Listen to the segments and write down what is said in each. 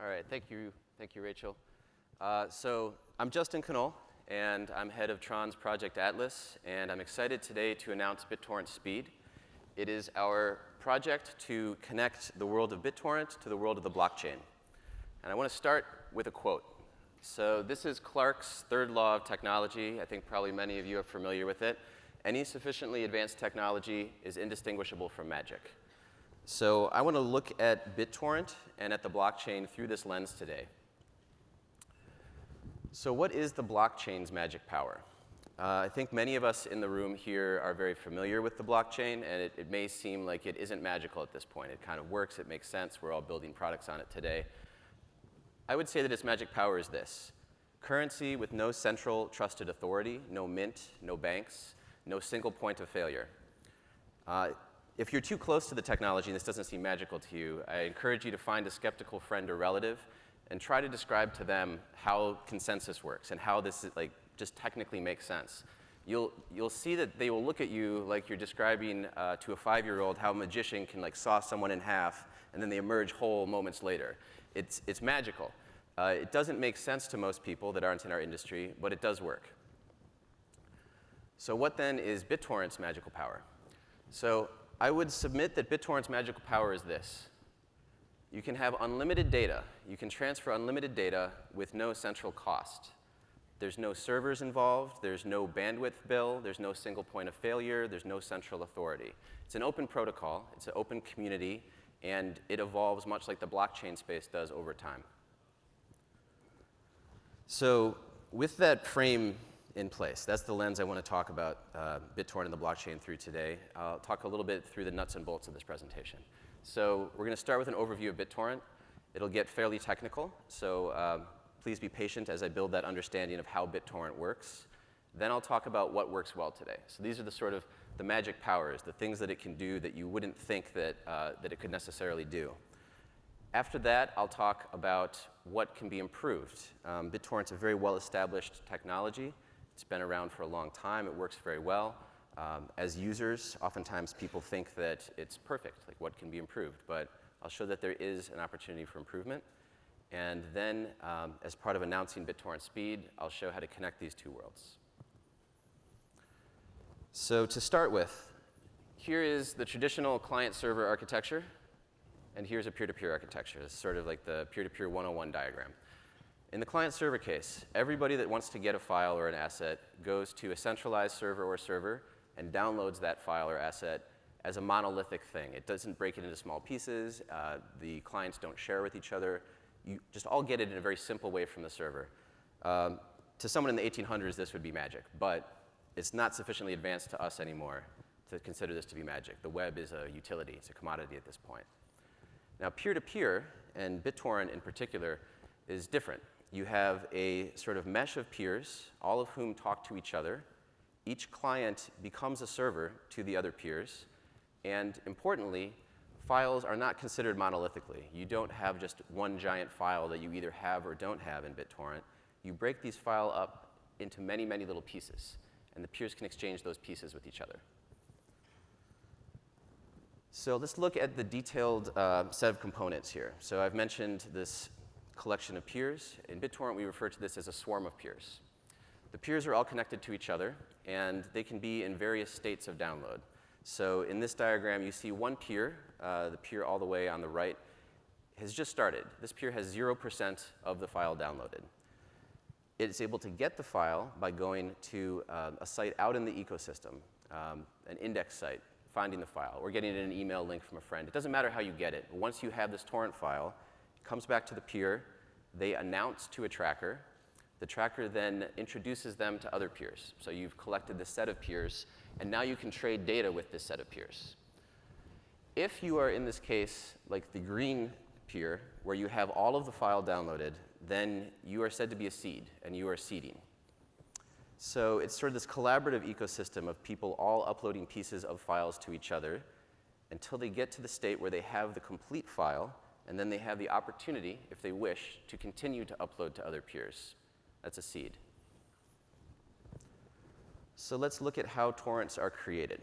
All right, thank you, Rachel. So I'm Justin Knoll, and I'm head of Tron's Project Atlas, and I'm excited today to announce BitTorrent Speed. It is our project to connect the world of BitTorrent to the world of the blockchain. And I want to start with a quote. So this is Clarke's third law of technology. I think probably many of you are familiar with it. Any sufficiently advanced technology is indistinguishable from magic. So I want to look at BitTorrent and at the blockchain through this lens today. So what is the blockchain's magic power? I think many of us in the room here are very familiar with the blockchain, and it may seem like it isn't magical at this point. It kind of works. It makes sense. We're all building products on it today. I would say that its magic power is this: currency with no central trusted authority, no mint, no banks, no single point of failure. If you're too close to the technology and this doesn't seem magical to you, I encourage you to find a skeptical friend or relative and try to describe to them how consensus works and how this just technically makes sense. You'll see that they will look at you like you're describing to a 5-year-old how a magician can saw someone in half and then they emerge whole moments later. It's magical. It doesn't make sense to most people that aren't in our industry, but it does work. So what then is BitTorrent's magical power? So I would submit that BitTorrent's magical power is this: you can have unlimited data. You can transfer unlimited data with no central cost. There's no servers involved. There's no bandwidth bill. There's no single point of failure. There's no central authority. It's an open protocol. It's an open community. And it evolves much like the blockchain space does over time. So with that frame in place, that's the lens I want to talk about BitTorrent and the blockchain through today. I'll talk a little bit through the nuts and bolts of this presentation. So we're going to start with an overview of BitTorrent. It'll get fairly technical, so please be patient as I build that understanding of how BitTorrent works. Then I'll talk about what works well today. So these are the sort of the magic powers, the things that it can do that you wouldn't think that it could necessarily do. After that, I'll talk about what can be improved. BitTorrent's a very well-established technology. It's been around for a long time. It works very well. As users, oftentimes people think that it's perfect, like what can be improved. But I'll show that there is an opportunity for improvement. And then, as part of announcing BitTorrent Speed, I'll show how to connect these two worlds. So to start with, here is the traditional client-server architecture. And here's a peer-to-peer architecture. It's sort of like the peer-to-peer 101 diagram. In the client-server case, everybody that wants to get a file or an asset goes to a centralized server or server and downloads that file or asset as a monolithic thing. It doesn't break it into small pieces. The clients don't share with each other. You just all get it in a very simple way from the server. To someone in the 1800s, this would be magic. But it's not sufficiently advanced to us anymore to consider this to be magic. The web is a utility. It's a commodity at this point. Now, peer-to-peer, and BitTorrent in particular, is different. You have a sort of mesh of peers, all of whom talk to each other. Each client becomes a server to the other peers. And importantly, files are not considered monolithically. You don't have just one giant file that you either have or don't have in BitTorrent. You break these files up into many, many little pieces. And the peers can exchange those pieces with each other. So let's look at the detailed set of components here. So I've mentioned this collection of peers. In BitTorrent, we refer to this as a swarm of peers. The peers are all connected to each other, and they can be in various states of download. So in this diagram, you see one peer, the peer all the way on the right, has just started. This peer has 0% of the file downloaded. It is able to get the file by going to a site out in the ecosystem, an index site, finding the file, or getting it in an email link from a friend. It doesn't matter how you get it. Once you have this torrent file, it comes back to the peer. They announce to a tracker. The tracker then introduces them to other peers. So you've collected this set of peers, and now you can trade data with this set of peers. If you are, in this case, like the green peer, where you have all of the file downloaded, then you are said to be a seed, and you are seeding. So it's sort of this collaborative ecosystem of people all uploading pieces of files to each other until they get to the state where they have the complete file, and then they have the opportunity, if they wish, to continue to upload to other peers. That's a seed. So let's look at how torrents are created.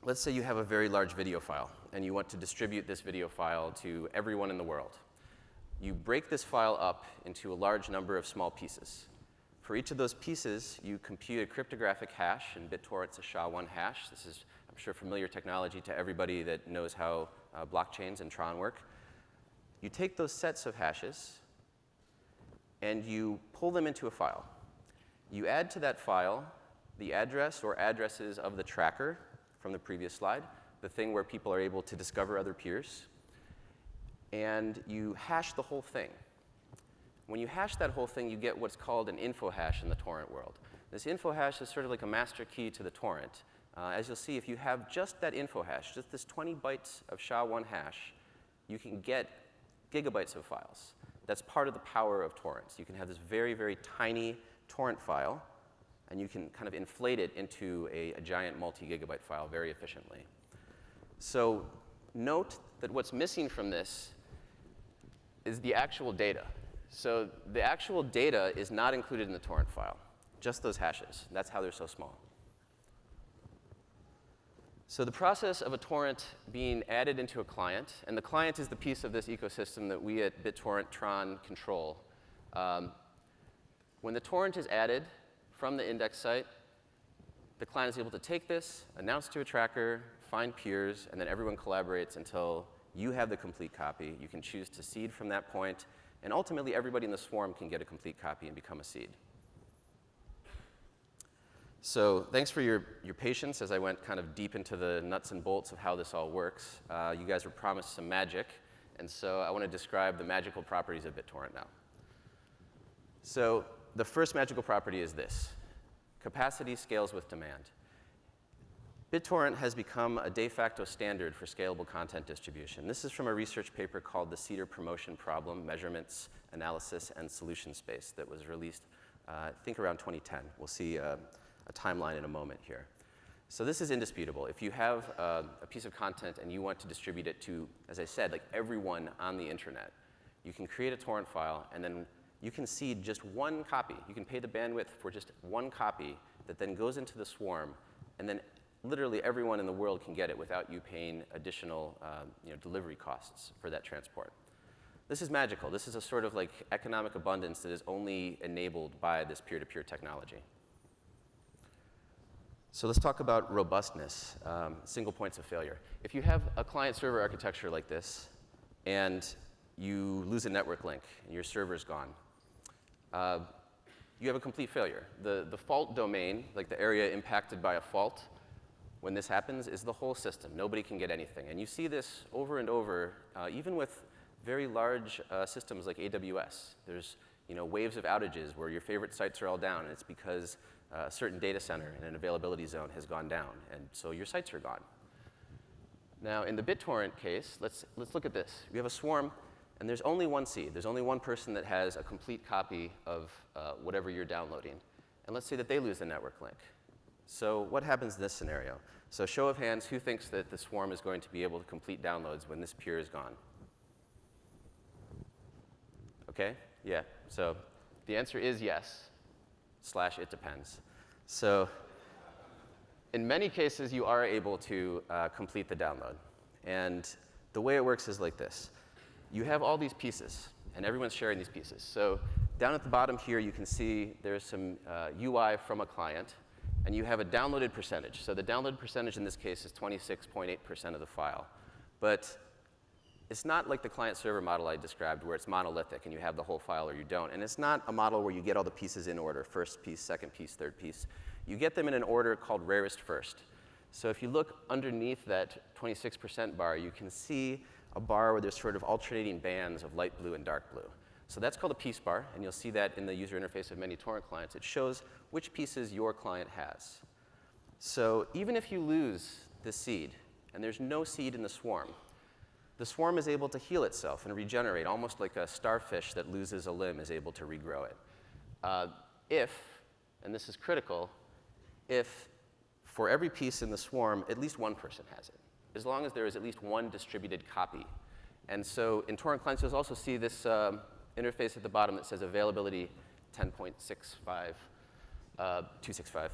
Let's say you have a very large video file, and you want to distribute this video file to everyone in the world. you break this file up into a large number of small pieces. For each of those pieces, you compute a cryptographic hash. In BitTorrent, it's a SHA-1 hash. This is, I'm sure, familiar technology to everybody that knows how blockchains and Tron work. You take those sets of hashes, and you pull them into a file. You add to that file the address or addresses of the tracker from the previous slide, the thing where people are able to discover other peers, and you hash the whole thing. When you hash that whole thing, you get what's called an info hash in the torrent world. This info hash is sort of like a master key to the torrent. As you'll see, if you have just that info hash, just this 20 bytes of SHA-1 hash, you can get gigabytes of files. That's part of the power of torrents. You can have this very, very tiny torrent file, and you can kind of inflate it into a giant multi-gigabyte file very efficiently. So note that what's missing from this is the actual data. So the actual data is not included in the torrent file, just those hashes. That's how they're so small. So the process of a torrent being added into a client, and the client is the piece of this ecosystem that we at BitTorrent Tron control. When the torrent is added from the index site, the client is able to take this, announce to a tracker, find peers, and then everyone collaborates until you have the complete copy. You can choose to seed from that point, and ultimately everybody in the swarm can get a complete copy and become a seed. So thanks for your patience as I went kind of deep into the nuts and bolts of how this all works. You guys were promised some magic, and so I want to describe the magical properties of BitTorrent now. So the first magical property is this. Capacity scales with demand. BitTorrent has become a de facto standard for scalable content distribution. This is from a research paper called the Cedar Promotion Problem, Measurements, Analysis, and Solution Space that was released, I think, around 2010. We'll see a timeline in a moment here. So this is indisputable. If you have a piece of content and you want to distribute it to, as I said, like everyone on the internet, you can create a torrent file, and then you can seed just one copy. You can pay the bandwidth for just one copy that then goes into the swarm, and then literally everyone in the world can get it without you paying additional delivery costs for that transport. This is magical. This is a sort of like economic abundance that is only enabled by this peer-to-peer technology. So let's talk about robustness, single points of failure. If you have a client-server architecture like this, and you lose a network link, and your server's gone, you have a complete failure. The fault domain, like the area impacted by a fault, when this happens, is the whole system. Nobody can get anything. And you see this over and over, even with very large systems like AWS. There's waves of outages where your favorite sites are all down, and it's because a certain data center in an availability zone has gone down, and so your sites are gone. Now, in the BitTorrent case, let's look at this. We have a swarm, and there's only one seed. There's only one person that has a complete copy of whatever you're downloading. And let's say that they lose the network link. So what happens in this scenario? So show of hands, who thinks that the swarm is going to be able to complete downloads when this peer is gone? OK? Yeah. So the answer is yes. / it depends. So in many cases, you are able to complete the download. And the way it works is like this. You have all these pieces, and everyone's sharing these pieces. So down at the bottom here, you can see there's some UI from a client, and you have a downloaded percentage. So the download percentage in this case is 26.8% of the file. But it's not like the client-server model I described, where it's monolithic and you have the whole file or you don't. And it's not a model where you get all the pieces in order, first piece, second piece, third piece. You get them in an order called rarest first. So if you look underneath that 26% bar, you can see a bar where there's sort of alternating bands of light blue and dark blue. So that's called a piece bar, and you'll see that in the user interface of many torrent clients. It shows which pieces your client has. So even if you lose the seed, and there's no seed in the swarm is able to heal itself and regenerate, almost like a starfish that loses a limb is able to regrow it. If, and this is critical, if for every piece in the swarm, at least one person has it, as long as there is at least one distributed copy. And so in torrent clients, you'll also see this interface at the bottom that says availability 10.265.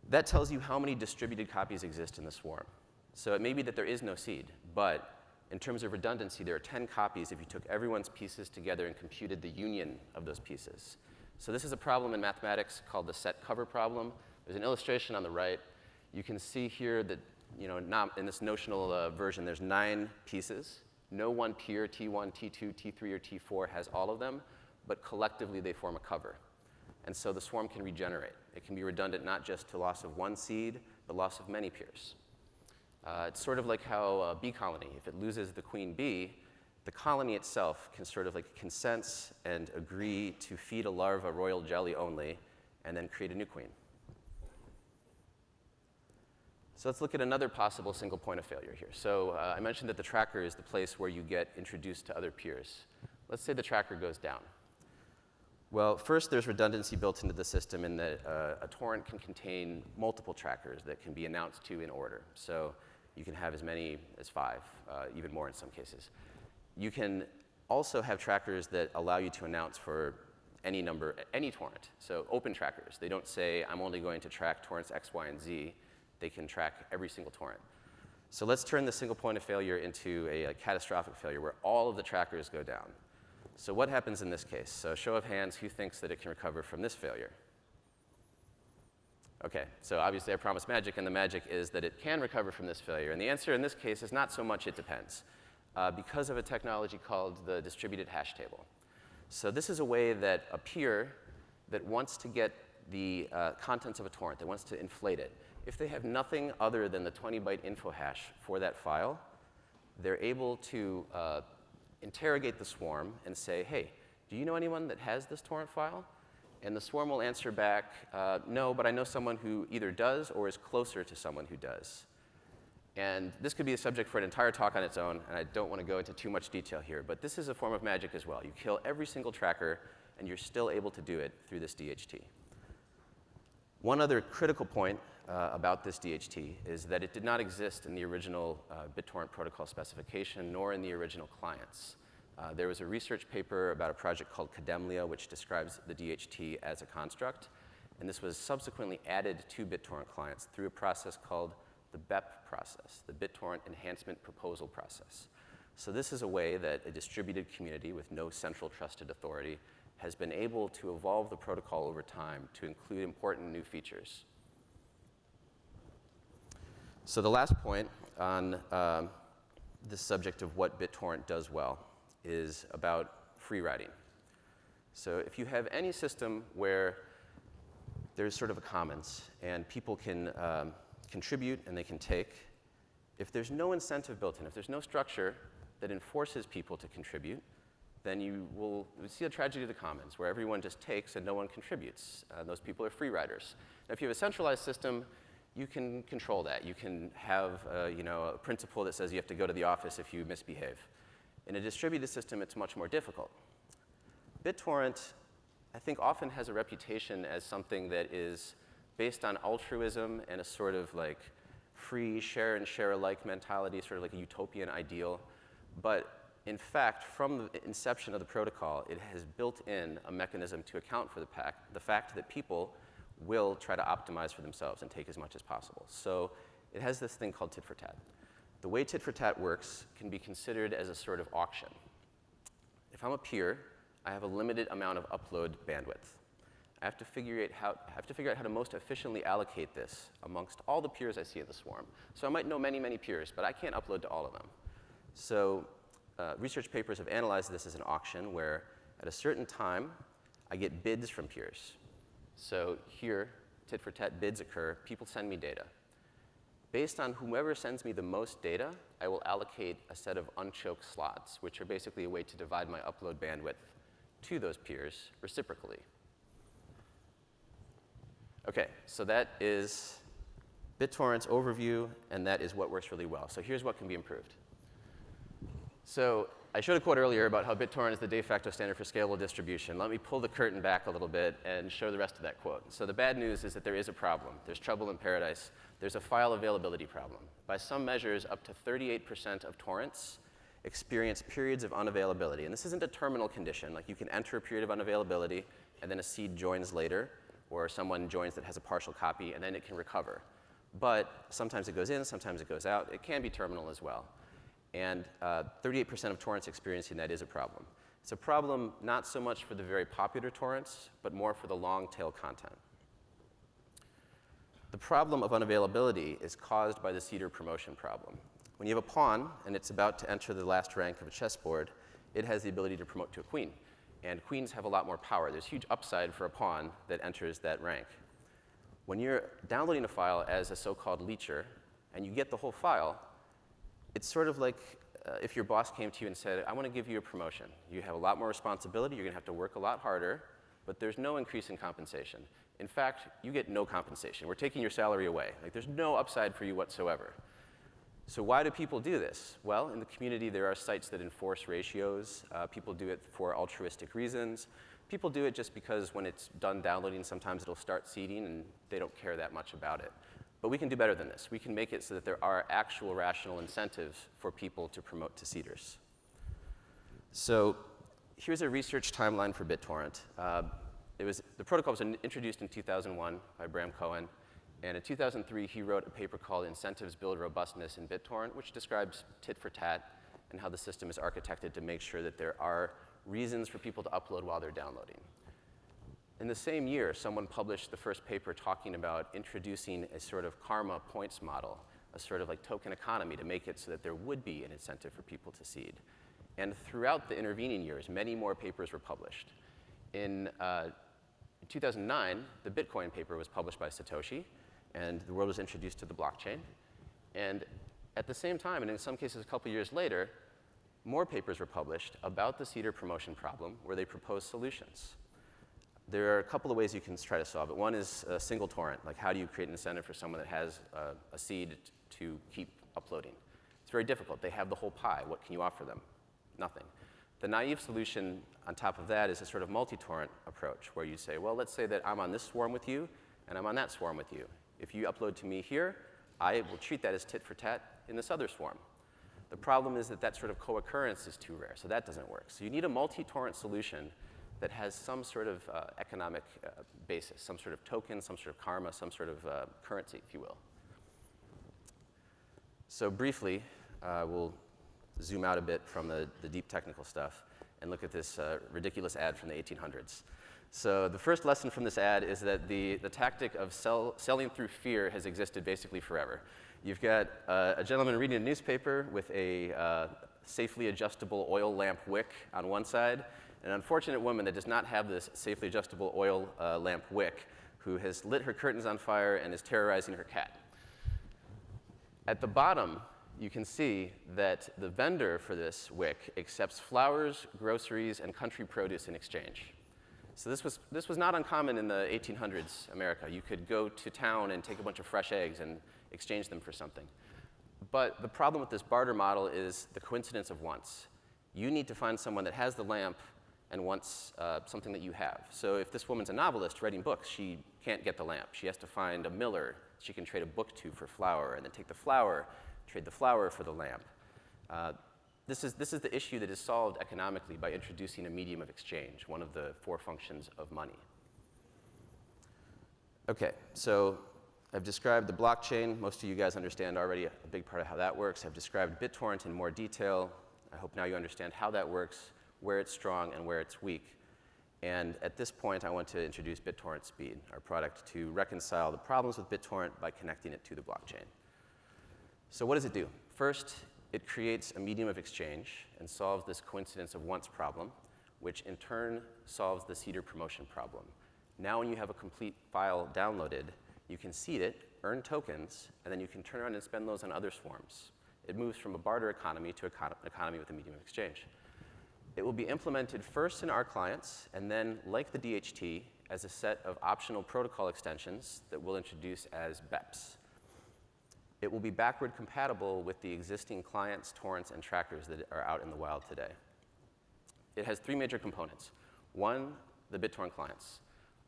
That tells you how many distributed copies exist in the swarm. So it may be that there is no seed, but In terms of redundancy, there are 10 copies if you took everyone's pieces together and computed the union of those pieces. So this is a problem in mathematics called the set cover problem. There's an illustration on the right. You can see here that, in this notional version, there's 9 pieces. No one peer, T1, T2, T3, or T4 has all of them, but collectively they form a cover. And so the swarm can regenerate. It can be redundant not just to loss of one seed, but loss of many peers. It's sort of like how a bee colony, if it loses the queen bee, the colony itself can sort of like consent and agree to feed a larva royal jelly only, and then create a new queen. So let's look at another possible single point of failure here. So I mentioned that the tracker is the place where you get introduced to other peers. Let's say the tracker goes down. Well, first, there's redundancy built into the system in that a torrent can contain multiple trackers that can be announced to in order. So you can have as many as 5, even more in some cases. You can also have trackers that allow you to announce for any number, any torrent. So open trackers. They don't say, I'm only going to track torrents X, Y, and Z. They can track every single torrent. So let's turn the single point of failure into a catastrophic failure where all of the trackers go down. So what happens in this case? So show of hands, who thinks that it can recover from this failure? OK, so obviously I promised magic, and the magic is that it can recover from this failure. And the answer in this case is not so much it depends, because of a technology called the distributed hash table. So this is a way that a peer that wants to get the contents of a torrent, that wants to inflate it, if they have nothing other than the 20-byte info hash for that file, they're able to interrogate the swarm and say, hey, do you know anyone that has this torrent file? And the swarm will answer back, no, but I know someone who either does or is closer to someone who does. And this could be a subject for an entire talk on its own, and I don't want to go into too much detail here. But this is a form of magic as well. You kill every single tracker, and you're still able to do it through this DHT. One other critical point about this DHT is that it did not exist in the original BitTorrent protocol specification, nor in the original clients. There was a research paper about a project called Kademlia, which describes the DHT as a construct. And this was subsequently added to BitTorrent clients through a process called the BEP process, the BitTorrent Enhancement Proposal process. So this is a way that a distributed community with no central trusted authority has been able to evolve the protocol over time to include important new features. So the last point on this subject of what BitTorrent does well is about free writing. So if you have any system where there's sort of a commons and people can contribute and they can take, if there's no incentive built in, if there's no structure that enforces people to contribute, then you will see a tragedy of the commons where everyone just takes and no one contributes. Those people are free riders. Now, if you have a centralized system, you can control that. You can have a principle that says you have to go to the office if you misbehave. In a distributed system, it's much more difficult. BitTorrent, I think, often has a reputation as something that is based on altruism and a sort of like free share and share alike mentality, sort of like a utopian ideal. But in fact, from the inception of the protocol, it has built in a mechanism to account for the fact that people will try to optimize for themselves and take as much as possible. So it has this thing called tit for tat. The way tit for tat works can be considered as a sort of auction. If I'm a peer, I have a limited amount of upload bandwidth. I have to figure out how to most efficiently allocate this amongst all the peers I see in the swarm. So I might know many, many peers, but I can't upload to all of them. So research papers have analyzed this as an auction where at a certain time, I get bids from peers. So here, tit for tat bids occur. People send me data. Based on whomever sends me the most data, I will allocate a set of unchoked slots, which are basically a way to divide my upload bandwidth to those peers reciprocally. OK, so that is BitTorrent's overview, and that is what works really well. So here's what can be improved. So I showed a quote earlier about how BitTorrent is the de facto standard for scalable distribution. Let me pull the curtain back a little bit and show the rest of that quote. So the bad news is that there is a problem. There's trouble in paradise. There's a file availability problem. By some measures, up to 38% of torrents experience periods of unavailability. And this isn't a terminal condition. Like you can enter a period of unavailability, and then a seed joins later, or someone joins that has a partial copy, and then it can recover. But sometimes it goes in, sometimes it goes out. It can be terminal as well. And 38% of torrents experiencing that is a problem. It's a problem not so much for the very popular torrents, but more for the long tail content. The problem of unavailability is caused by the seeder promotion problem. When you have a pawn and it's about to enter the last rank of a chessboard, it has the ability to promote to a queen. And queens have a lot more power. There's huge upside for a pawn that enters that rank. When you're downloading a file as a so-called leecher and you get the whole file, it's sort of like if your boss came to you and said, I want to give you a promotion. You have a lot more responsibility. You're going to have to work a lot harder, but there's no increase in compensation. In fact, you get no compensation. We're taking your salary away. Like, there's no upside for you whatsoever. So why do people do this? Well, in the community, there are sites that enforce ratios. People do it for altruistic reasons. People do it just because when it's done downloading, sometimes it'll start seeding, and they don't care that much about it. But we can do better than this. We can make it so that there are actual rational incentives for people to promote to seeders. So here's a research timeline for BitTorrent. The protocol was introduced in 2001 by Bram Cohen. And in 2003, he wrote a paper called Incentives Build Robustness in BitTorrent, which describes tit for tat and how the system is architected to make sure that there are reasons for people to upload while they're downloading. In the same year, someone published the first paper talking about introducing a sort of karma points model, a sort of like token economy to make it so that there would be an incentive for people to seed. And throughout the intervening years, many more papers were published. In 2009, the Bitcoin paper was published by Satoshi, and the world was introduced to the blockchain. And at the same time, and in some cases a couple years later, more papers were published about the seeder promotion problem where they proposed solutions. There are a couple of ways you can try to solve it. One is a single torrent, like how do you create an incentive for someone that has a seed to keep uploading? It's very difficult. They have the whole pie. What can you offer them? Nothing. The naive solution on top of that is a sort of multi-torrent approach where you say, well, let's say that I'm on this swarm with you and I'm on that swarm with you. If you upload to me here, I will treat that as tit for tat in this other swarm. The problem is that that sort of co-occurrence is too rare, so that doesn't work. So you need a multi-torrent solution that has some sort of economic basis, some sort of token, some sort of karma, some sort of currency, if you will. So briefly, we'll zoom out a bit from the deep technical stuff and look at this ridiculous ad from the 1800s. So the first lesson from this ad is that the tactic of selling through fear has existed basically forever. You've got a gentleman reading a newspaper with a safely adjustable oil lamp wick on one side, and an unfortunate woman that does not have this safely adjustable oil lamp wick who has lit her curtains on fire and is terrorizing her cat. At the bottom, you can see that the vendor for this wick accepts flowers, groceries, and country produce in exchange. So this was not uncommon in the 1800s America. You could go to town and take a bunch of fresh eggs and exchange them for something. But the problem with this barter model is the coincidence of wants. You need to find someone that has the lamp and wants something that you have. So if this woman's a novelist writing books, she can't get the lamp. She has to find a miller she can trade a book to for flour, and then take the flour, trade the flour for the lamp. This is the issue that is solved economically by introducing a medium of exchange, one of the 4 functions of money. OK, so I've described the blockchain. Most of you guys understand already a big part of how that works. I've described BitTorrent in more detail. I hope now you understand how that works, where it's strong and where it's weak. And at this point, I want to introduce BitTorrent Speed, our product to reconcile the problems with BitTorrent by connecting it to the blockchain. So what does it do? First, it creates a medium of exchange and solves this coincidence of wants problem, which in turn solves the seeder promotion problem. Now when you have a complete file downloaded, you can seed it, earn tokens, and then you can turn around and spend those on other swarms. It moves from a barter economy to an economy with a medium of exchange. It will be implemented first in our clients, and then, like the DHT, as a set of optional protocol extensions that we'll introduce as BEPs. It will be backward compatible with the existing clients, torrents, and trackers that are out in the wild today. It has 3 major components. One, the BitTorrent clients.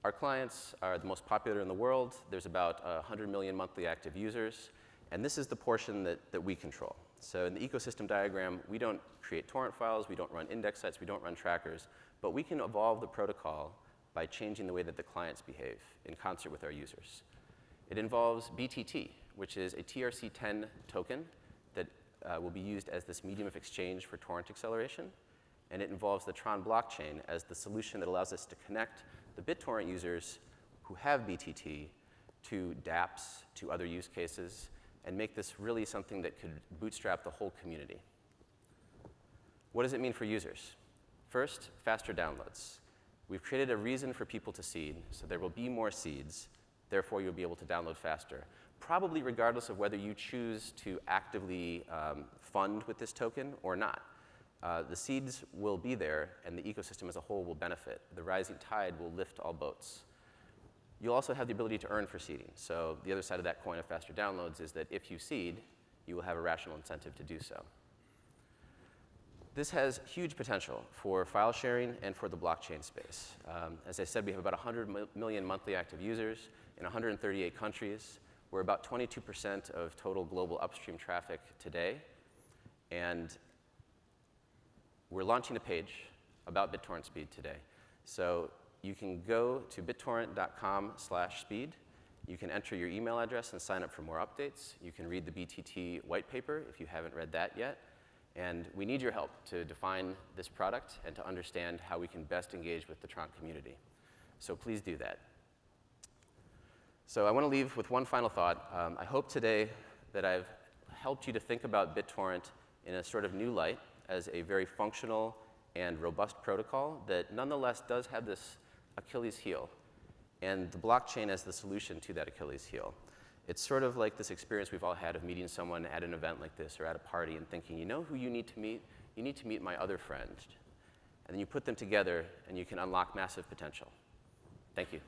Our clients are the most popular in the world. There's about 100 million monthly active users. And this is the portion that we control. So in the ecosystem diagram, we don't create torrent files. We don't run index sets. We don't run trackers. But we can evolve the protocol by changing the way that the clients behave in concert with our users. It involves BTT, which is a TRC10 token that will be used as this medium of exchange for torrent acceleration. And it involves the Tron blockchain as the solution that allows us to connect the BitTorrent users who have BTT to dApps, to other use cases, and make this really something that could bootstrap the whole community. What does it mean for users? First, faster downloads. We've created a reason for people to seed, so there will be more seeds. Therefore, you'll be able to download faster, probably regardless of whether you choose to actively fund with this token or not. The seeds will be there, and the ecosystem as a whole will benefit. The rising tide will lift all boats. You'll also have the ability to earn for seeding. So the other side of that coin of faster downloads is that if you seed, you will have a rational incentive to do so. This has huge potential for file sharing and for the blockchain space. As I said, we have about 100 million monthly active users in 138 countries. We're about 22% of total global upstream traffic today. And we're launching a page about BitTorrent Speed today. So you can go to bittorrent.com/speed. You can enter your email address and sign up for more updates. You can read the BTT white paper if you haven't read that yet. And we need your help to define this product and to understand how we can best engage with the Tron community. So please do that. So I want to leave with one final thought. I hope today that I've helped you to think about BitTorrent in a sort of new light as a very functional and robust protocol that nonetheless does have this Achilles heel, and the blockchain as the solution to that Achilles heel. It's sort of like this experience we've all had of meeting someone at an event like this or at a party and thinking, you know who you need to meet? You need to meet my other friend. And then you put them together, and you can unlock massive potential. Thank you.